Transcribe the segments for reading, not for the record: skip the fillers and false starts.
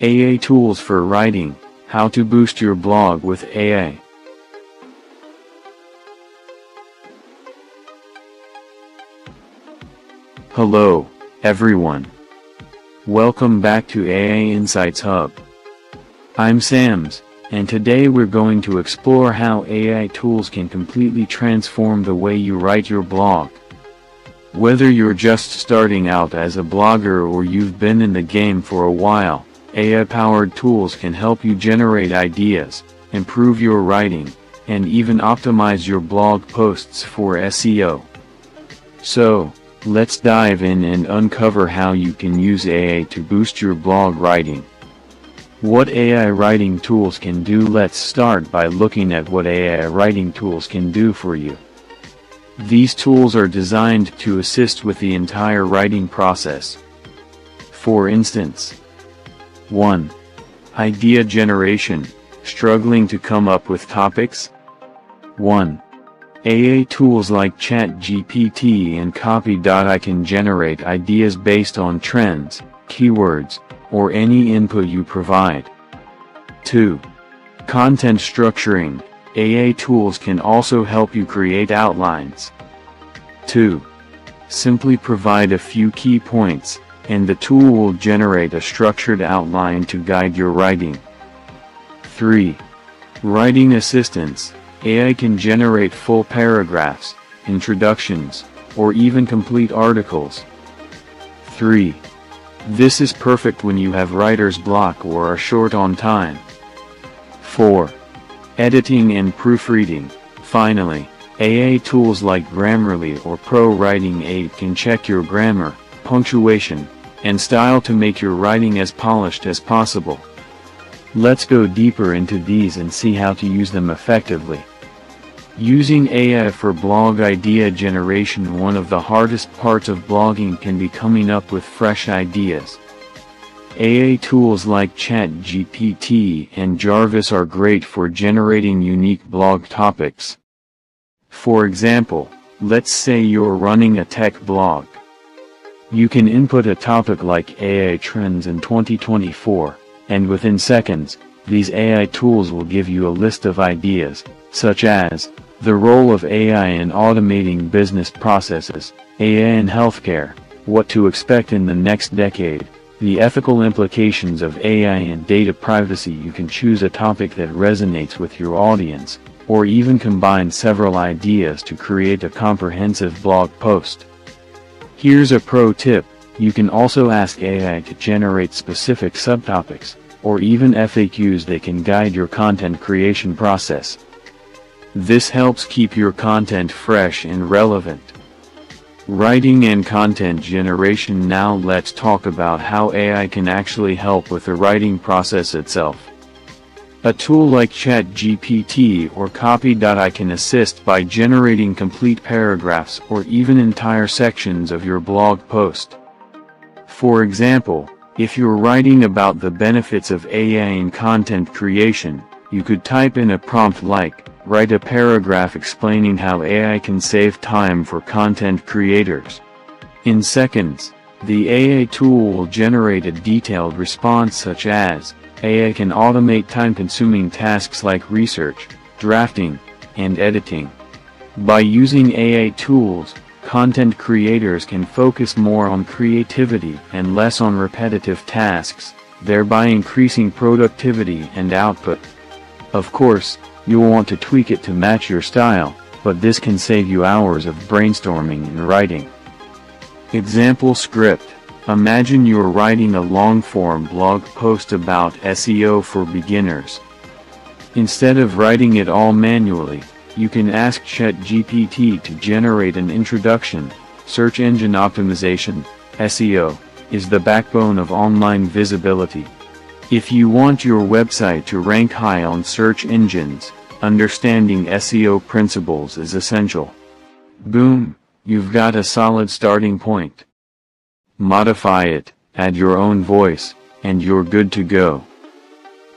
AA Tools for Writing, How to Boost Your Blog with AI. Hello, everyone. Welcome back to AA Insights Hub. I'm SAMZ, and today we're going to explore how AI tools can completely transform the way you write your blog. Whether you're just starting out as a blogger or you've been in the game for a while, AI-powered tools can help you generate ideas, improve your writing, and even optimize your blog posts for SEO. So, let's dive in and uncover how you can use AI to boost your blog writing. What AI writing tools can do? Let's start by looking at what AI writing tools can do for you. These tools are designed to assist with the entire writing process. For instance, 1. Idea generation. Struggling to come up with topics? 1. AI tools like ChatGPT and Copy.ai can generate ideas based on trends, keywords, or any input you provide. 2. Content structuring. AI tools can also help you create outlines. 2. Simply provide a few key points, and the tool will generate a structured outline to guide your writing. 3. Writing assistance. AI can generate full paragraphs, introductions, or even complete articles. 3. This is perfect when you have writer's block or are short on time. 4. Editing and proofreading. Finally, AI tools like Grammarly or Pro Writing Aid can check your grammar, punctuation, and style to make your writing as polished as possible. Let's go deeper into these and see how to use them effectively. Using AI for blog idea generation. One of the hardest parts of blogging can be coming up with fresh ideas. AI tools like ChatGPT and Jarvis are great for generating unique blog topics. For example, let's say you're running a tech blog. You can input a topic like AI trends in 2024, and within seconds, these AI tools will give you a list of ideas, such as the role of AI in automating business processes, AI in healthcare, what to expect in the next decade, the ethical implications of AI and data privacy. You can choose a topic that resonates with your audience, or even combine several ideas to create a comprehensive blog post. Here's a pro tip: you can also ask AI to generate specific subtopics, or even FAQs that can guide your content creation process. This helps keep your content fresh and relevant. Writing and content generation. Now let's talk about how AI can actually help with the writing process itself. A tool like ChatGPT or Copy.ai can assist by generating complete paragraphs or even entire sections of your blog post. For example, if you're writing about the benefits of AI in content creation, you could type in a prompt like, "Write a paragraph explaining how AI can save time for content creators." In seconds, the AI tool will generate a detailed response such as, AI can automate time-consuming tasks like research, drafting, and editing. By using AI tools, content creators can focus more on creativity and less on repetitive tasks, thereby increasing productivity and output. Of course, you'll want to tweak it to match your style, but this can save you hours of brainstorming and writing. Example script. Imagine you're writing a long-form blog post about SEO for beginners. Instead of writing it all manually, you can ask ChatGPT to generate an introduction. Search engine optimization, SEO, is the backbone of online visibility. If you want your website to rank high on search engines, understanding SEO principles is essential. Boom, you've got a solid starting point. Modify it, add your own voice, and you're good to go.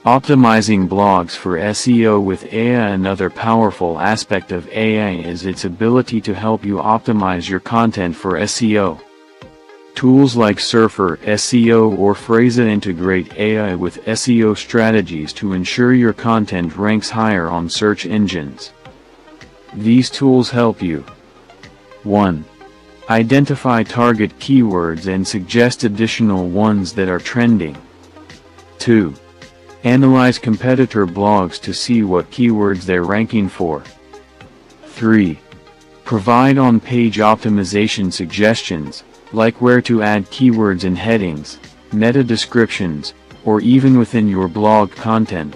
Optimizing blogs for SEO with AI. Another powerful aspect of AI is its ability to help you optimize your content for SEO. Tools like Surfer SEO or Phrasa integrate AI with SEO strategies to ensure your content ranks higher on search engines. These tools help you: 1. Identify target keywords and suggest additional ones that are trending. 2. Analyze competitor blogs to see what keywords they're ranking for. 3. Provide on-page optimization suggestions, like where to add keywords in headings, meta descriptions, or even within your blog content.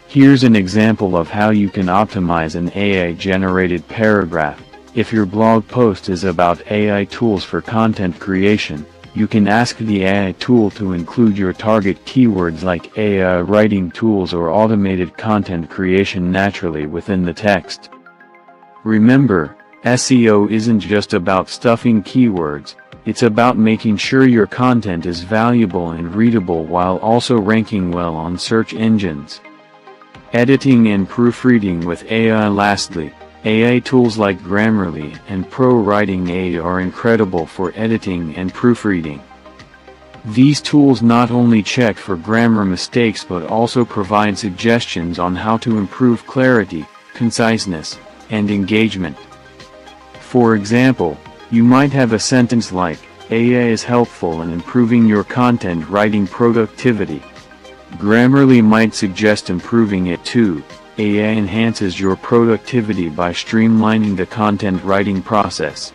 Here's an example of how you can optimize an AI-generated paragraph. If your blog post is about AI tools for content creation, you can ask the AI tool to include your target keywords like AI writing tools or automated content creation naturally within the text. Remember, SEO isn't just about stuffing keywords, it's about making sure your content is valuable and readable while also ranking well on search engines. Editing and proofreading with AI. Lastly, AI tools like Grammarly and Pro Writing Aid are incredible for editing and proofreading. These tools not only check for grammar mistakes but also provide suggestions on how to improve clarity, conciseness, and engagement. For example, you might have a sentence like, "AI is helpful in improving your content writing productivity." Grammarly might suggest improving it too. AI enhances your productivity by streamlining the content writing process.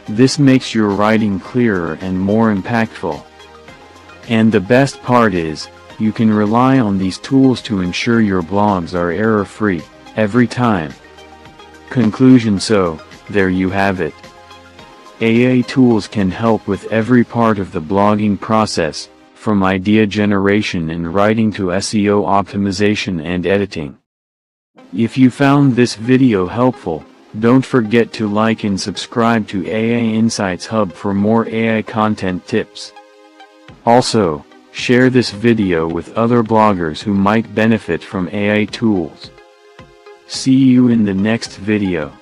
This makes your writing clearer and more impactful. And the best part is, you can rely on these tools to ensure your blogs are error-free, every time. Conclusion: so, there you have it. AI tools can help with every part of the blogging process, from idea generation and writing to SEO optimization and editing. If you found this video helpful, don't forget to like and subscribe to AI Insights Hub for more AI content tips. Also, share this video with other bloggers who might benefit from AI tools. See you in the next video.